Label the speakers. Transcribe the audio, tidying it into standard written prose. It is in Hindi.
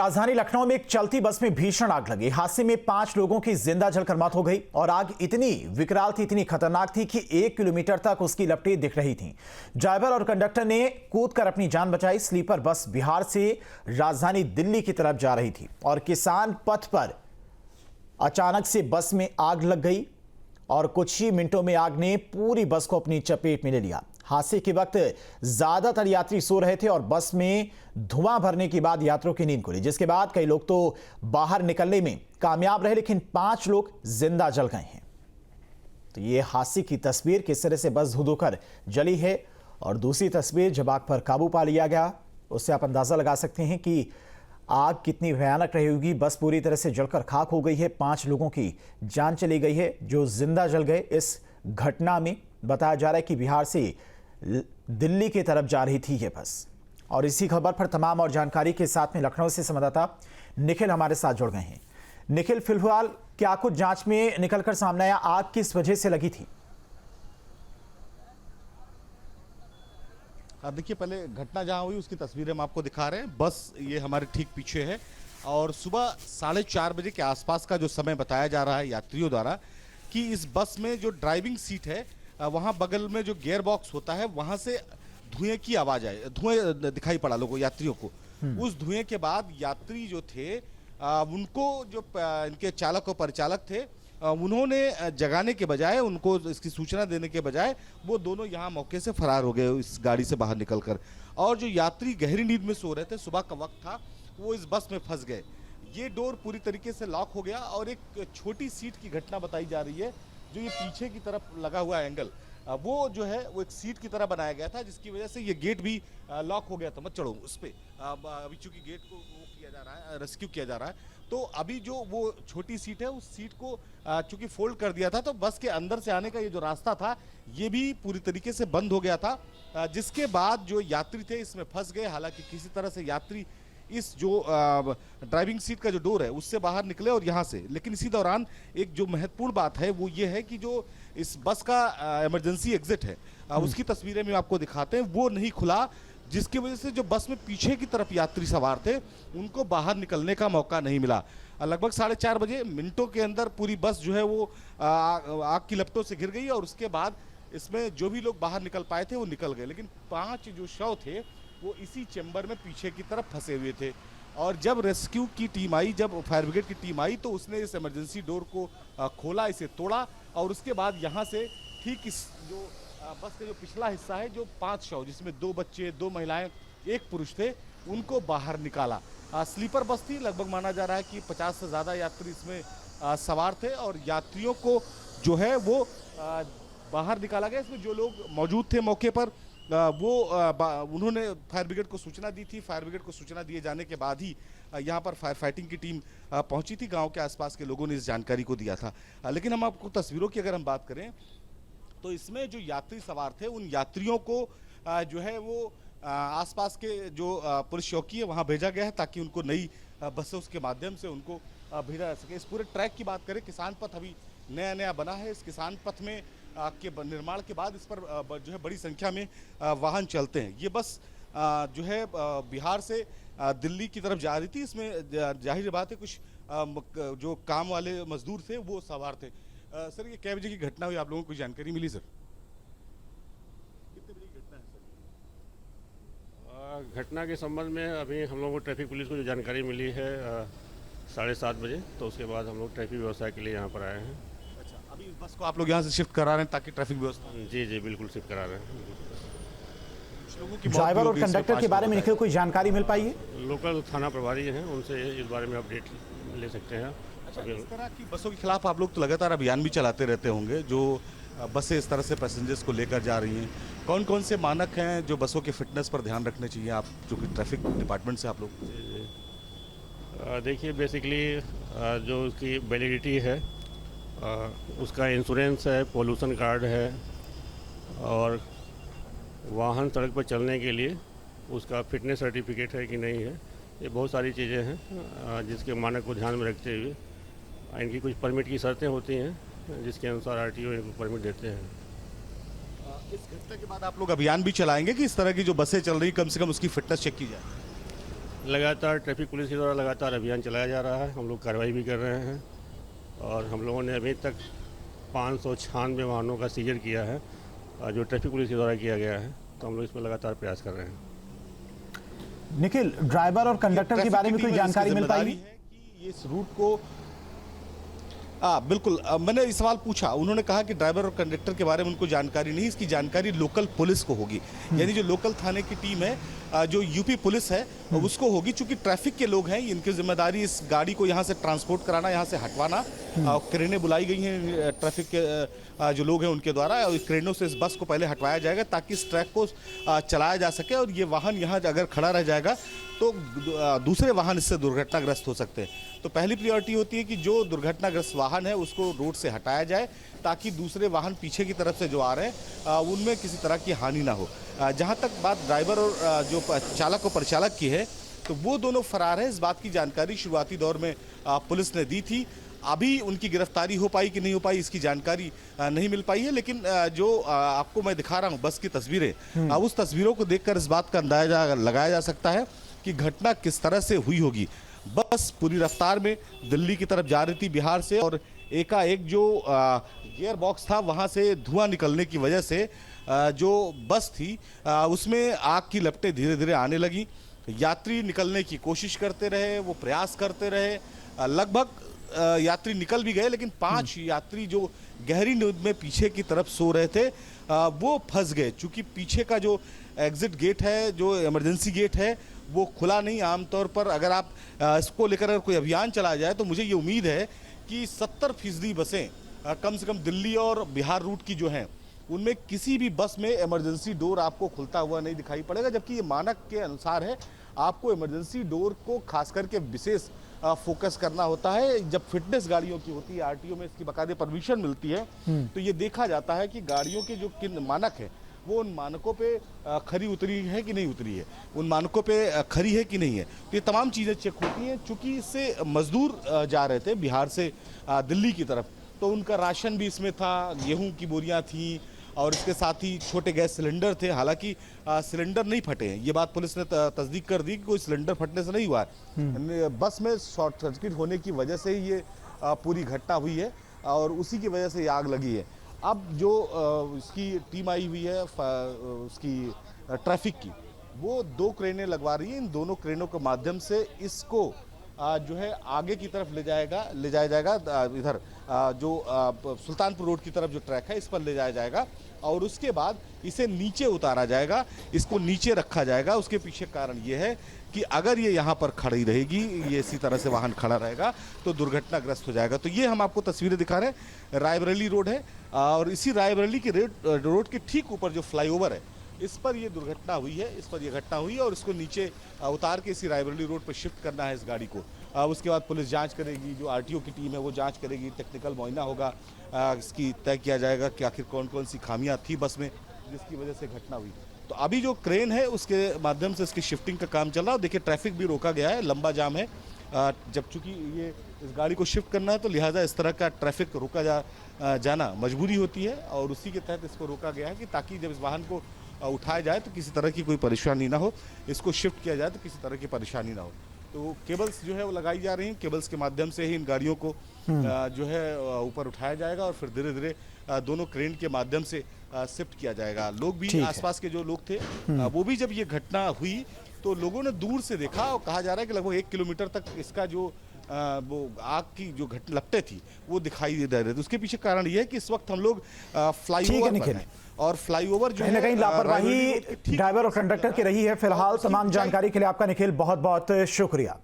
Speaker 1: राजधानी लखनऊ में एक चलती बस में भीषण आग लगी। हादसे में 5 लोगों की जिंदा जलकर मौत हो गई और आग इतनी विकराल थी, इतनी खतरनाक थी कि 1 किलोमीटर तक उसकी लपटें दिख रही थीं। ड्राइवर और कंडक्टर ने कूदकर अपनी जान बचाई। स्लीपर बस बिहार से राजधानी दिल्ली की तरफ जा रही थी और किसान पथ पर अचानक से बस में आग लग गई और कुछ ही मिनटों में आग ने पूरी बस को अपनी चपेट में ले लिया। हादसे के वक्त ज्यादातर यात्री सो रहे थे और बस में धुआं भरने के बाद यात्रियों की नींद खुली, जिसके बाद कई लोग तो बाहर निकलने में कामयाब रहे, लेकिन 5 लोग जिंदा जल गए हैं। तो ये हादसे की तस्वीर किस तरह से बस धो कर जली है और दूसरी तस्वीर जब आग पर काबू पा लिया गया, उससे आप अंदाजा लगा सकते हैं कि आग कितनी भयानक रही होगी। बस पूरी तरह से जलकर खाक हो गई है। 5 लोगों की जान चली गई है जो जिंदा जल गए। इस घटना में बताया जा रहा है कि बिहार से दिल्ली की तरफ जा रही थी ये बस। और इसी खबर पर तमाम और जानकारी के साथ में लखनऊ से संवाददाता निखिल हमारे साथ जुड़ गए हैं। निखिल, फिलहाल क्या कुछ जांच में निकलकर सामने आया? आग किस वजह से लगी थी?
Speaker 2: देखिए, पहले घटना जहां हुई उसकी तस्वीरें हम आपको दिखा रहे हैं। बस ये हमारे ठीक पीछे है और सुबह 4:30 बजे के आसपास का जो समय बताया जा रहा है यात्रियों द्वारा कि इस बस में जो ड्राइविंग सीट है वहां बगल में जो गियर बॉक्स होता है वहां से धुएं की आवाज आई, धुएं दिखाई पड़ा लोगों यात्रियों को। उस धुएं के बाद यात्री जो थे उनको जो इनके चालक और परिचालक थे उन्होंने जगाने के बजाय, उनको इसकी सूचना देने के बजाय वो दोनों यहाँ मौके से फरार हो गए इस गाड़ी से बाहर निकलकर। और जो यात्री गहरी नींद में सो रहे थे, सुबह का वक्त था, वो इस बस में फंस गए। ये डोर पूरी तरीके से लॉक हो गया और एक छोटी सीट की घटना बताई जा रही है। जो ये पीछे की तरफ लगा हुआ एंगल वो जो है वो एक सीट की तरह बनाया गया था, जिसकी वजह से ये गेट भी लॉक हो गया था। मत चढ़ो उस पर, अभी चूंकि गेट को वो किया जा रहा है, रेस्क्यू किया जा रहा है, तो अभी जो वो छोटी सीट है उस सीट को चूंकि फोल्ड कर दिया था, तो बस के अंदर से आने का ये जो रास्ता था ये भी पूरी तरीके से बंद हो गया था, जिसके बाद जो यात्री थे इसमें फंस गए। हालांकि किसी तरह से यात्री इस जो ड्राइविंग सीट का जो डोर है उससे बाहर निकले और यहाँ से। लेकिन इसी दौरान एक जो महत्वपूर्ण बात है वो ये है कि जो इस बस का इमरजेंसी एग्जिट है उसकी तस्वीरें में आपको दिखाते हैं, वो नहीं खुला, जिसकी वजह से जो बस में पीछे की तरफ यात्री सवार थे उनको बाहर निकलने का मौका नहीं मिला। लगभग 4:30 बजे मिनटों के अंदर पूरी बस जो है वो आग की लपटों से घिर गई और उसके बाद इसमें जो भी लोग बाहर निकल पाए थे वो निकल गए। लेकिन 5 जो शव थे वो इसी चेंबर में पीछे की तरफ फंसे हुए थे। और जब रेस्क्यू की टीम आई, जब फायर ब्रिगेड की टीम आई, तो उसने इस इमरजेंसी डोर को खोला, इसे तोड़ा और उसके बाद यहाँ से ठीक इस जो बस का जो पिछला हिस्सा है, जो 5 शव जिसमें 2 बच्चे, 2 महिलाएं, 1 पुरुष थे, उनको बाहर निकाला। स्लीपर बस थी, लगभग माना जा रहा है कि 50 से ज़्यादा यात्री इसमें सवार थे और यात्रियों को जो है वो बाहर निकाला गया। इसमें जो लोग मौजूद थे मौके पर उन्होंने फायर ब्रिगेड को सूचना दी थी। फायर ब्रिगेड को सूचना दिए जाने के बाद ही यहाँ पर फायर फाइटिंग की टीम पहुंची थी। गांव के आसपास के लोगों ने इस जानकारी को दिया था। लेकिन हम आपको तस्वीरों की अगर हम बात करें तो इसमें जो यात्री सवार थे उन यात्रियों को जो है वो आसपास के जो पुलिस चौकी है वहाँ भेजा गया है ताकि उनको नई बसों के माध्यम से उनको भेजा जा सके। इस पूरे ट्रैक की बात करें, किसान पथ अभी नया बना है। इस किसान पथ में के निर्माण के बाद इस पर जो है बड़ी संख्या में वाहन चलते हैं। ये बस जो है बिहार से दिल्ली की तरफ जा रही थी। इसमें जाहिर बात है कुछ जो काम वाले मजदूर थे वो सवार थे। सर, ये क्या बजे की घटना हुई? आप लोगों को कोई जानकारी मिली सर? कितने बजे की घटना है सर?
Speaker 3: घटना के संबंध में अभी हम लोगों को ट्रैफिक पुलिस को जो जानकारी मिली है 7:30 बजे, तो उसके बाद हम लोग ट्रैफिक व्यवस्था के लिए यहाँ पर आए हैं।
Speaker 2: अच्छा, अभी इस बस को आप लोग यहाँ से शिफ्ट करा रहे हैं ताकि ट्रैफिक व्यवस्था?
Speaker 3: जी बिल्कुल शिफ्ट करा रहे हैं।
Speaker 1: ड्राइवर और कंडक्टर के बारे में निखिल कोई जानकारी मिल पाई है?
Speaker 3: लोकल थाना प्रभारी हैं, उनसे इस बारे में अपडेट ले सकते हैं।
Speaker 2: अच्छा, इस तरह की बसों के खिलाफ आप लोग तो लगातार अभियान भी चलाते रहते होंगे, जो बसें इस तरह से पैसेंजर्स को लेकर जा रही हैं। कौन कौन से मानक हैं जो बसों के फिटनेस पर ध्यान रखने चाहिए, आप जो कि ट्रैफिक डिपार्टमेंट से आप लोग?
Speaker 3: देखिए, बेसिकली जो उसकी वैलिडिटी है, उसका इंश्योरेंस है, पोल्यूशन कार्ड है और वाहन सड़क पर चलने के लिए उसका फिटनेस सर्टिफिकेट है कि नहीं है। ये बहुत सारी चीज़ें हैं जिसके मानक को ध्यान में रखते हुए इनकी कुछ परमिट की शर्तें होती हैं जिसके अनुसार आरटीओ इनको परमिट देते हैं।
Speaker 2: इस घटना के बाद आप लोग अभियान भी चलाएंगे कि इस तरह की जो बसें चल रही कम से कम उसकी फिटनेस चेक की जाए?
Speaker 3: लगातार ट्रैफिक पुलिस के द्वारा लगातार अभियान चलाया जा रहा है। हम लोग कार्रवाई भी कर रहे हैं और हम लोगों ने अभी तक 596 वाहनों का सीजर किया है जो ट्रैफिक पुलिस के द्वारा किया गया है। तो हम लोग इसमें लगातार प्रयास कर रहे हैं।
Speaker 1: निखिल, ड्राइवर और कंडक्टर के बारे में कोई जानकारी मिल पाई है
Speaker 2: कि इस रूट को बिल्कुल मैंने इस सवाल पूछा, उन्होंने कहा कि ड्राइवर और कंडक्टर के बारे में उनको जानकारी नहीं, इसकी जानकारी लोकल पुलिस को होगी। यानी जो लोकल थाने की टीम है, जो यूपी पुलिस है, उसको होगी। चूंकि ट्रैफिक के लोग हैं, इनकी जिम्मेदारी इस गाड़ी को यहाँ से ट्रांसपोर्ट कराना, यहाँ से हटवाना। क्रेनें बुलाई गई हैं ट्रैफिक के जो लोग हैं उनके द्वारा, और क्रेनों से इस बस को पहले हटवाया जाएगा ताकि इस ट्रैक को चलाया जा सके। और ये वाहन यहाँ अगर खड़ा रह जाएगा तो दूसरे वाहन इससे दुर्घटनाग्रस्त हो सकते हैं। तो पहली प्रायोरिटी होती है कि जो दुर्घटनाग्रस्त वाहन है उसको रोड से हटाया जाए ताकि दूसरे वाहन पीछे की तरफ से जो आ रहे हैं उनमें किसी तरह की हानि ना हो। जहाँ तक बात ड्राइवर और जो चालक और परिचालक की है, तो वो दोनों फरार हैं। इस बात की जानकारी शुरुआती दौर में पुलिस ने दी थी। अभी उनकी गिरफ्तारी हो पाई कि नहीं हो पाई इसकी जानकारी नहीं मिल पाई है। लेकिन जो आपको मैं दिखा रहा हूँ बस की तस्वीरें, उस तस्वीरों को देखकर इस बात का अंदाजा लगाया जा सकता है कि घटना किस तरह से हुई होगी। बस पूरी रफ्तार में दिल्ली की तरफ जा रही थी बिहार से, और एकाएक जो गियर बॉक्स था वहाँ से धुआं निकलने की वजह से जो बस थी उसमें आग की लपटें धीरे धीरे आने लगी। यात्री निकलने की कोशिश करते रहे, वो प्रयास करते रहे। लगभग यात्री निकल भी गए, लेकिन 5 यात्री जो गहरी नींद में पीछे की तरफ सो रहे थे वो फंस गए। चूँकि पीछे का जो एग्जिट गेट है, जो इमरजेंसी गेट है, वो खुला नहीं। आमतौर पर अगर आप इसको लेकर अगर कोई अभियान चलाया जाए तो मुझे ये उम्मीद है कि 70% बसें कम से कम दिल्ली और बिहार रूट की जो हैं उनमें किसी भी बस में इमरजेंसी डोर आपको खुलता हुआ नहीं दिखाई पड़ेगा। जबकि ये मानक के अनुसार है, आपको इमरजेंसी डोर को खास करके विशेष फोकस करना होता है। जब फिटनेस गाड़ियों की होती है, आरटीओ में इसकी बाकायदे परमिशन मिलती है, तो ये देखा जाता है कि गाड़ियों के जो किन मानक है वो उन मानकों पे खरी उतरी है कि नहीं उतरी है, उन मानकों पे खरी है कि नहीं है। तो ये तमाम चीज़ें चेक होती हैं। चूँकि इससे मजदूर जा रहे थे बिहार से दिल्ली की तरफ, तो उनका राशन भी इसमें था, गेहूं की बोरियां थी और इसके साथ ही छोटे गैस सिलेंडर थे। हालांकि सिलेंडर नहीं फटे हैं, ये बात पुलिस ने तस्दीक कर दी कि कोई सिलेंडर फटने से नहीं हुआ है। बस में शॉर्ट सर्किट होने की वजह से ही ये पूरी घटना हुई है और उसी की वजह से ये आग लगी है। अब जो इसकी टीम आई हुई है उसकी ट्रैफिक की, वो 2 क्रेनें लगवा रही है। इन दोनों क्रेनों के माध्यम से इसको जो है आगे की तरफ ले जाया जाएगा। इधर जो सुल्तानपुर रोड की तरफ जो ट्रैक है इस पर ले जाया जाएगा और उसके बाद इसे नीचे उतारा जाएगा, इसको नीचे रखा जाएगा। उसके पीछे कारण ये है कि अगर ये यहाँ पर खड़ी रहेगी, ये इसी तरह से वाहन खड़ा रहेगा तो दुर्घटनाग्रस्त हो जाएगा। तो ये हम आपको तस्वीरें दिखा रहे हैं, रायबरेली रोड है और इसी रायबरेली के रोड के ठीक ऊपर जो फ्लाईओवर है इस पर ये दुर्घटना हुई है, इस पर ये घटना हुई है और इसको नीचे उतार के इसी रायबरेली रोड पर शिफ्ट करना है इस गाड़ी को। उसके बाद पुलिस जांच करेगी, जो आरटीओ की टीम है वो जांच करेगी, टेक्निकल मुआयना होगा, इसकी तय किया जाएगा कि आखिर कौन कौन सी खामियां थी बस में जिसकी वजह से घटना हुई। तो अभी जो क्रेन है उसके माध्यम से इसकी शिफ्टिंग का काम चल रहा है। देखिए ट्रैफिक भी रोका गया है, लंबा जाम है। जब चूँकि ये इस गाड़ी को शिफ्ट करना है तो लिहाजा इस तरह का ट्रैफिक रोका जाना मजबूरी होती है और उसी के तहत इसको रोका गया है कि ताकि जब इस वाहन को उठाया जाए तो किसी तरह की कोई परेशानी ना हो, इसको शिफ्ट किया जाए तो किसी तरह की परेशानी ना हो। तो केबल्स जो है वो लगाई जा रही हैं, केबल्स के माध्यम से ही इन गाड़ियों को जो है ऊपर उठाया जाएगा और फिर धीरे धीरे दोनों क्रेन के माध्यम से शिफ्ट किया जाएगा। लोग भी, आसपास के जो लोग थे वो भी जब ये घटना हुई तो लोगों ने दूर से देखा और कहा जा रहा है कि लगभग 1 किलोमीटर तक इसका जो वो आग की जो लपटें थी वो दिखाई दे रहे थे। उसके पीछे कारण ये है कि इस वक्त हम लोग फ्लाईओवर पर हैं और फ्लाईओवर जो है
Speaker 1: कहीं लापरवाही ड्राइवर और कंडक्टर की रही है। फिलहाल तमाम जानकारी के लिए आपका निखिल बहुत बहुत शुक्रिया।